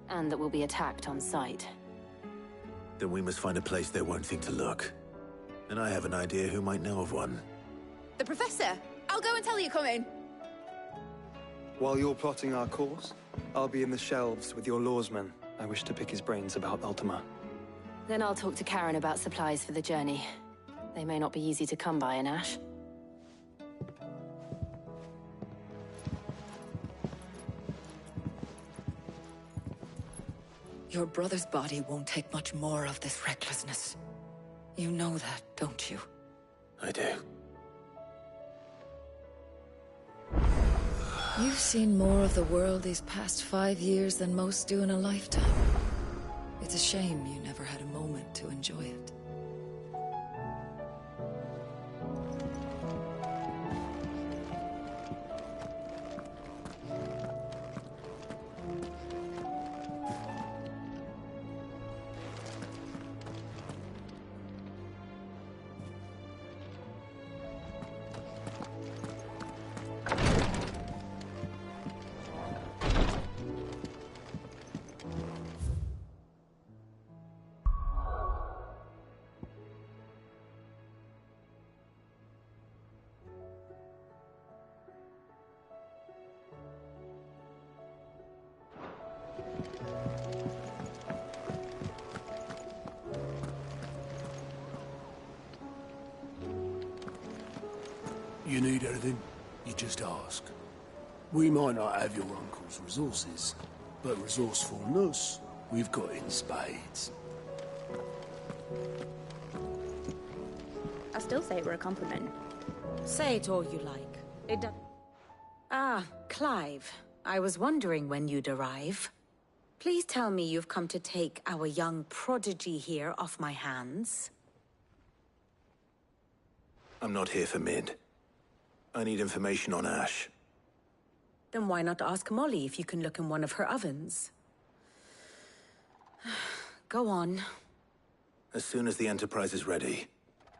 Speaker 11: and that we'll be attacked on sight.
Speaker 8: Then we must find a place they won't think to look. And I have an idea who might know of one.
Speaker 2: The Professor! I'll go and tell you come in.
Speaker 14: While you're plotting our course, I'll be in the shelves with your lawsmen. I wish to pick his brains about Ultima.
Speaker 11: Then I'll talk to Karen about supplies for the journey. They may not be easy to come by in Ash.
Speaker 15: Your brother's body won't take much more of this recklessness. You know that, don't you?
Speaker 8: I do.
Speaker 15: You've seen more of the world these past 5 years than most do in a lifetime. It's a shame you never had a moment to enjoy it.
Speaker 13: You need anything, you just ask. We might not have your uncle's resources, but resourcefulness, we've got in spades.
Speaker 2: I still say it were a compliment.
Speaker 16: Say it all you like. It do- Ah, Clive. I was wondering when you'd arrive. Please tell me you've come to take our young prodigy here off my hands.
Speaker 8: I'm not here for Mid. I need information on Ash.
Speaker 16: Then why not ask Molly if you can look in one of her ovens? Go on.
Speaker 8: As soon as the Enterprise is ready,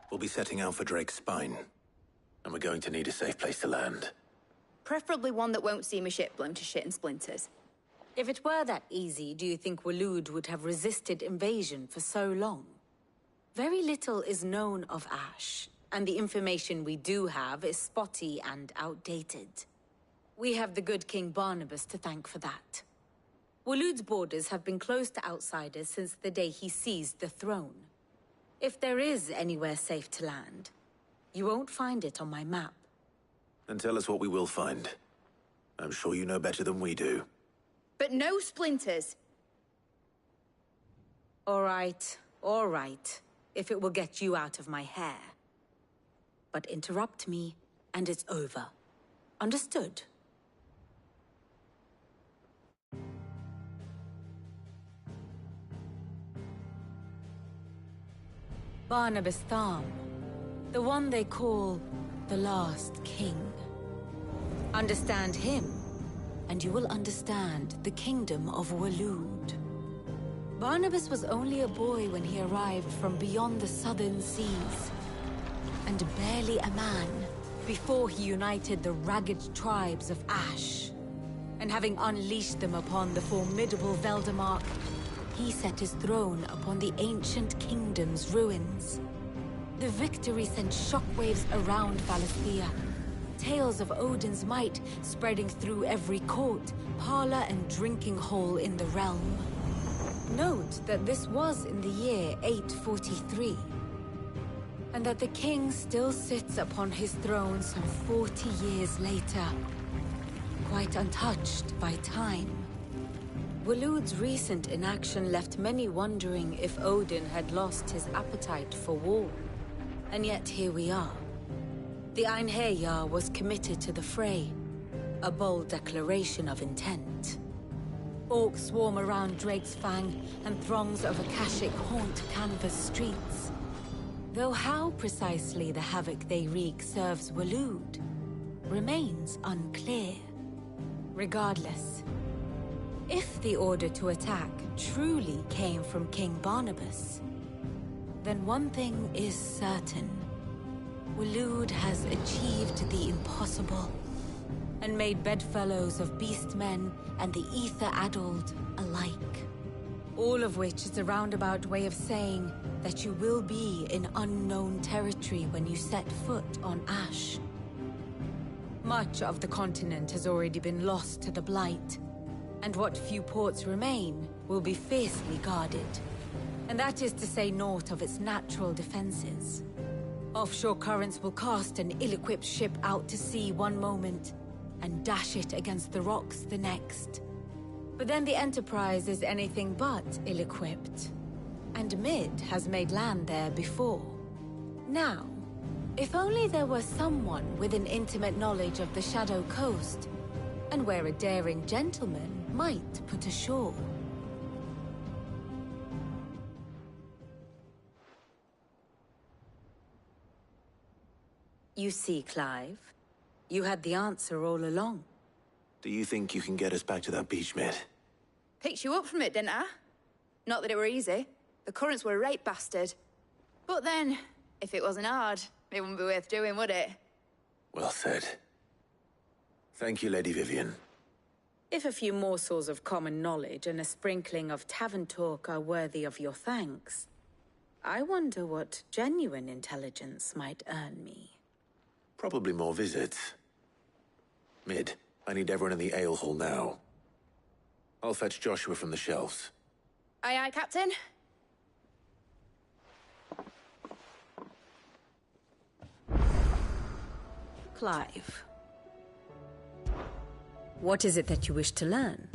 Speaker 8: we'll be setting out for Drake's Spine. And we're going to need a safe place to land.
Speaker 2: Preferably one that won't see my ship blown to shit and splinters.
Speaker 16: If it were that easy, do you think Waloed would have resisted invasion for so long? Very little is known of Ash, and the information we do have is spotty and outdated. We have the good King Barnabas to thank for that. Waloed's borders have been closed to outsiders since the day he seized the throne. If there is anywhere safe to land, you won't find it on my map.
Speaker 8: Then tell us what we will find. I'm sure you know better than we do.
Speaker 2: But no splinters.
Speaker 16: All right, if it will get you out of my hair. But interrupt me, and it's over. Understood? Barnabas Tharm, the one they call the Last King. Understand him, and you will understand the kingdom of Waloed. Barnabas was only a boy when he arrived from beyond the southern seas, and barely a man before he united the ragged tribes of Ash. And having unleashed them upon the formidable Veldamark, he set his throne upon the ancient kingdom's ruins. The victory sent shockwaves around Valisthea, tales of Odin's might spreading through every court, parlor, and drinking hole in the realm. Note that this was in the year 843, and that the king still sits upon his throne some 40 years later, quite untouched by time. Waloed's recent inaction left many wondering if Odin had lost his appetite for war. And yet here we are. The Einherjar was committed to the fray, a bold declaration of intent. Orcs swarm around Drake's Fang, and throngs of Akashic haunt Canvas streets. Though how precisely the havoc they wreak serves Waloed remains unclear. Regardless, if the order to attack truly came from King Barnabas, then one thing is certain. Waloed has achieved the impossible, and made bedfellows of beastmen and the ether-addled alike. All of which is a roundabout way of saying that you will be in unknown territory when you set foot on Ash. Much of the continent has already been lost to the Blight, and what few ports remain will be fiercely guarded. And that is to say naught of its natural defenses. Offshore currents will cast an ill-equipped ship out to sea one moment, and dash it against the rocks the next. But then the Enterprise is anything but ill-equipped. And Mid has made land there before. Now, if only there were someone with an intimate knowledge of the Shadow Coast, and where a daring gentleman might put ashore. You see, Clive, you had the answer all along.
Speaker 8: Do you think you can get us back to that beach, Mid?
Speaker 2: Picked you up from it, didn't I? Not that it were easy. The currents were a right bastard. But then, if it wasn't hard, it wouldn't be worth doing, would it?
Speaker 8: Well said. Thank you, Lady Vivian.
Speaker 16: If a few morsels of common knowledge and a sprinkling of tavern talk are worthy of your thanks, I wonder what genuine intelligence might earn me.
Speaker 8: Probably more visits. Mid, I need everyone in the ale hall now. I'll fetch Joshua from the shelves.
Speaker 2: Aye, aye, Captain.
Speaker 16: Clive, what is it that you wish to learn?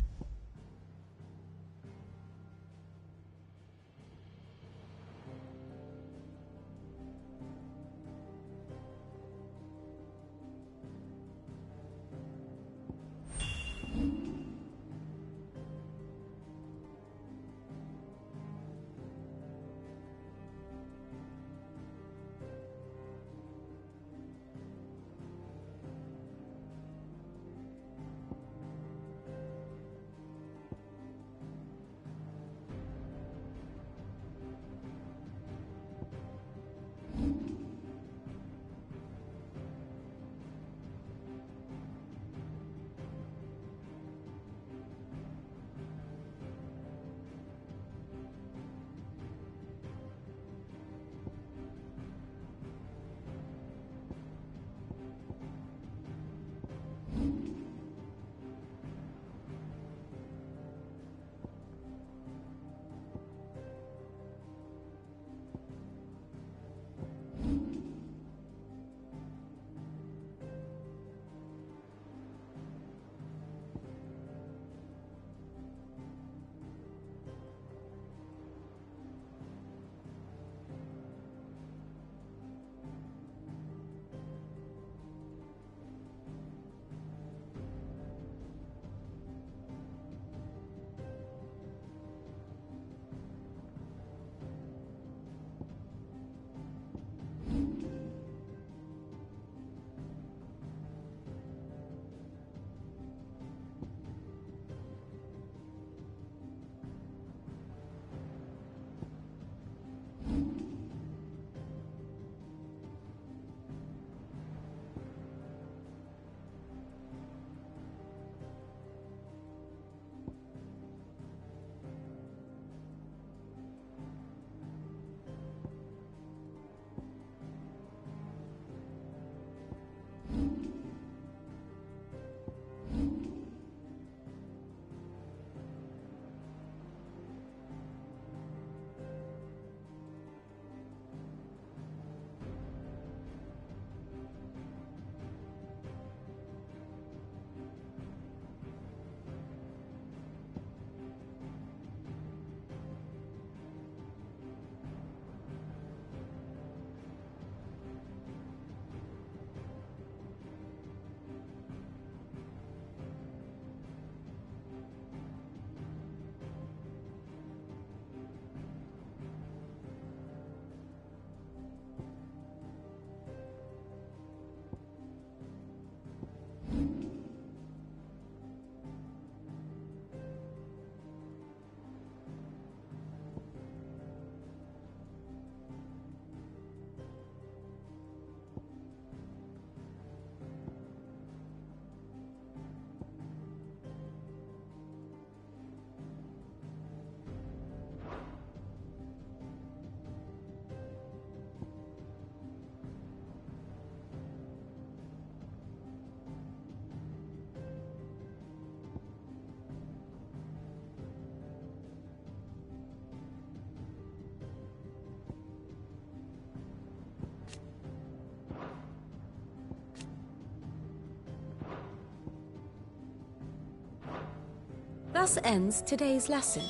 Speaker 16: thus ends today's lesson.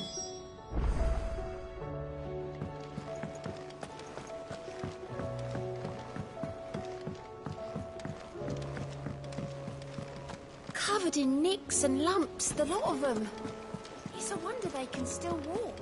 Speaker 2: Covered in nicks and lumps, the lot of them. It's a wonder they can still walk.